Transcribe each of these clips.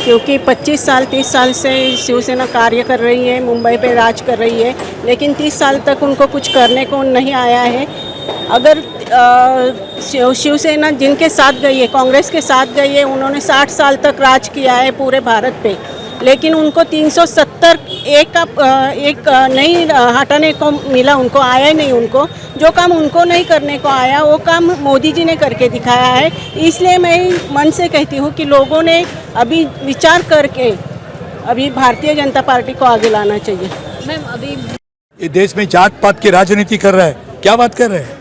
क्योंकि 25 साल 30 साल से शिवसेना कार्य कर रही है, मुंबई पे राज कर रही है, लेकिन 30 साल तक उनको कुछ करने को नहीं आया है। अगर शिवसेना जिनके साथ गई है, कांग्रेस के साथ गई है, उन्होंने 60 साल तक राज किया है पूरे भारत पे, लेकिन उनको 370 एक नहीं हटाने को मिला, उनको आया ही नहीं। उनको जो काम उनको नहीं करने को आया वो काम मोदी जी ने करके दिखाया है। इसलिए मैं मन से कहती हूँ कि लोगों ने अभी विचार करके अभी भारतीय जनता पार्टी को आगे लाना चाहिए। मैम अभी ये देश में जात पात की राजनीति कर रहा है, क्या बात कर रहे हैं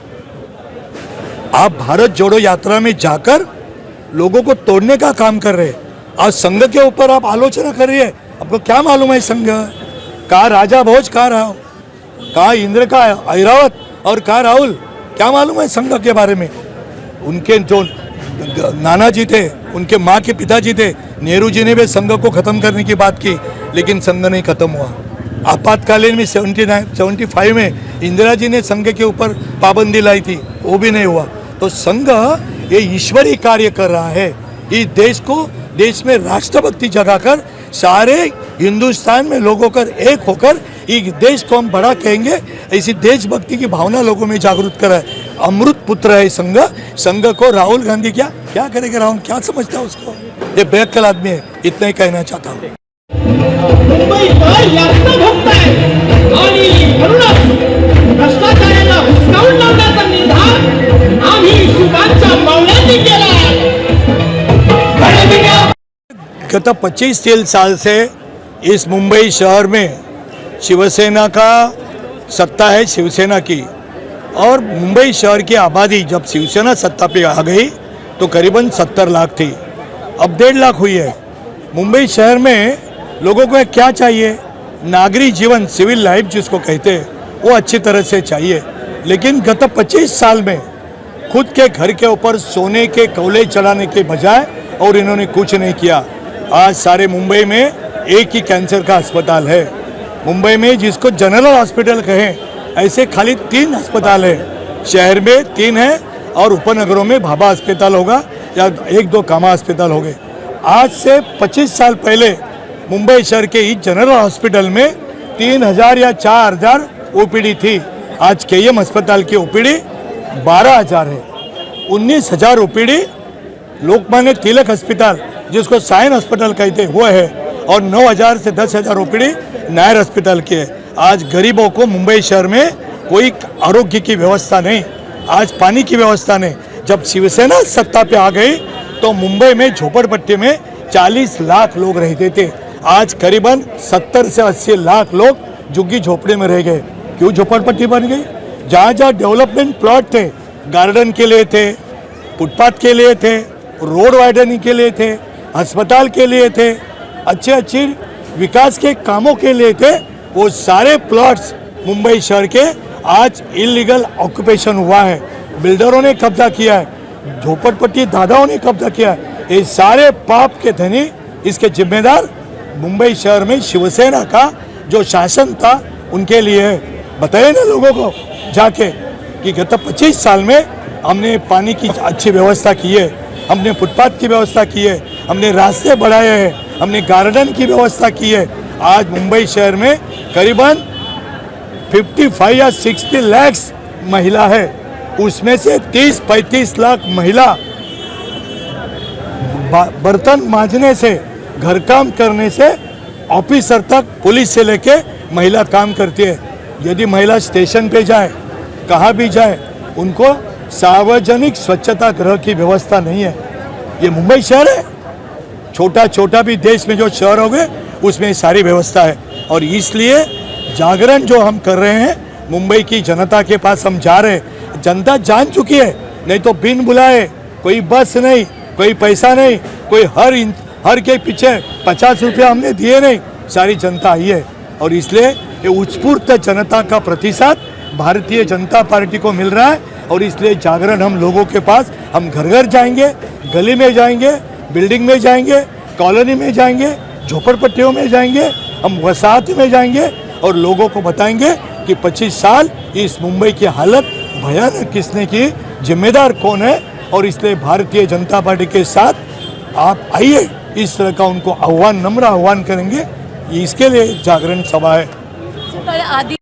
आप? भारत जोड़ो यात्रा में जाकर लोगों को तोड़ने का काम कर रहे हैं। आज संघ के ऊपर आप आलोचना कर रही है। आपको क्या मालूम है संघ? कहा राजा भोज, कहा इंद्र का ऐरावत और कहा राहुल, क्या मालूम है संघ के बारे में? उनके जो नाना जी थे, उनके माँ के पिताजी थे, नेहरू जी ने भी संघ को खत्म करने की बात की, लेकिन संघ नहीं खत्म हुआ। आपातकालीन में 75 में इंदिरा जी ने संघ के ऊपर पाबंदी लाई थी, वो भी नहीं हुआ। तो संघ ये ईश्वरीय कार्य कर रहा है। इस देश में राष्ट्रभक्ति जगाकर सारे हिंदुस्तान में लोगों कर एक होकर इस देश को हम बड़ा कहेंगे, ऐसी देशभक्ति की भावना लोगों में जागरूक करा है। अमृत पुत्र है संघ को राहुल गांधी क्या करेगा? राहुल क्या समझता है उसको? ये बेअक्ल आदमी है, इतना ही कहना चाहता हूँ। मुंबई यातना भोगताय आणि म्हणूनच भ्रष्टाचाराला हुसकावून लावण्याचा निर्धार आम्ही सुभाषच्या मावळ्यांनी केला। गत 25 साल से इस मुंबई शहर में शिवसेना का सत्ता है, शिवसेना की। और मुंबई शहर की आबादी जब शिवसेना सत्ता पे आ गई तो करीबन 70 लाख थी, अब 1.5 लाख हुई है। मुंबई शहर में लोगों को क्या चाहिए? नागरिक जीवन, सिविल लाइफ जिसको कहते हैं, वो अच्छी तरह से चाहिए। लेकिन गत 25 साल में खुद के घर के ऊपर सोने के कौले चढ़ाने के बजाय और इन्होंने कुछ नहीं किया। आज सारे मुंबई में एक ही कैंसर का अस्पताल है। मुंबई में जिसको जनरल हॉस्पिटल कहें, ऐसे खाली 3 अस्पताल है। शहर में 3 है और उपनगरों में भाभा अस्पताल होगा या 1-2 कामा अस्पताल हो गए। आज से 25 साल पहले मुंबई शहर के इस जनरल हॉस्पिटल में 3000 या 4000 ओपीडी थी। आज केएम अस्पताल की ओपीडी 12000 है। 19000 ओपीडी लोकमान्य तिलक अस्पताल जिसको साइन अस्पताल कहते वो है, और 9000 से 10000 ओपीडी नायर अस्पताल की है। आज गरीबों को मुंबई शहर में कोई आरोग्य की व्यवस्था नहीं, आज पानी की व्यवस्था नहीं। जब शिवसेना सत्ता पे आ गई तो मुंबई में झोपड़पट्टी में 40 लाख लोग रहते थे। आज करीबन 70 से 80 लाख लोग झुग्गी झोपड़ी में रह गए। क्यों झोपड़पट्टी बन गई? जहाँ जहाँ डेवलपमेंट प्लॉट थे, गार्डन के लिए थे, फुटपाथ के लिए थे, रोड वाइडनिंग के लिए थे, अस्पताल के लिए थे, अच्छे विकास के कामों के लिए थे, वो सारे प्लॉट्स मुंबई शहर के आज इलीगल ऑक्यूपेशन हुआ है। बिल्डरों ने कब्जा किया है, झोपड़पट्टी दादाओं ने कब्जा किया है। ये सारे पाप के धनी, इसके जिम्मेदार मुंबई शहर में शिवसेना का जो शासन था उनके लिए है। बताइए ना लोगों को जाके कि गत 25 साल में हमने पानी की अच्छी व्यवस्था की है, हमने फुटपाथ की व्यवस्था की है, हमने रास्ते बढ़ाए हैं, हमने गार्डन की व्यवस्था की है। आज मुंबई शहर में करीबन 55 या 60 लाख महिला है, उसमें से 30-35 लाख महिला बर्तन मांजने से, घर काम करने से, ऑफिसर तक, पुलिस से लेके महिला काम करती है। यदि महिला स्टेशन पे जाए, कहाँ भी जाए, उनको सार्वजनिक स्वच्छता गृह की व्यवस्था नहीं है। ये मुंबई शहर है, छोटा भी देश में जो शहर हो गए उसमें सारी व्यवस्था है। और इसलिए जागरण जो हम कर रहे हैं, मुंबई की जनता के पास हम जा रहे हैं। जनता जान चुकी है, नहीं तो बिन बुलाए कोई बस नहीं, कोई पैसा नहीं, कोई हर के पीछे 50 रुपया हमने दिए नहीं, सारी जनता आई है। और इसलिए ये उत्स्फूर्त जनता का प्रतिसाद भारतीय जनता पार्टी को मिल रहा है। और इसलिए जागरण हम लोगों के पास, हम घर घर जाएंगे, गली में जाएंगे, बिल्डिंग में जाएंगे, कॉलोनी में जाएंगे, झोपड़पट्टियों में जाएंगे, हम वसाहत में जाएंगे और लोगों को बताएंगे कि 25 साल इस मुंबई की हालत भयानक किसने की, जिम्मेदार कौन है। और इसलिए भारतीय जनता पार्टी के साथ आप आइए, इस तरह का उनको आह्वान, नम्र आह्वान करेंगे। इसके लिए जागरण सभा है। आदि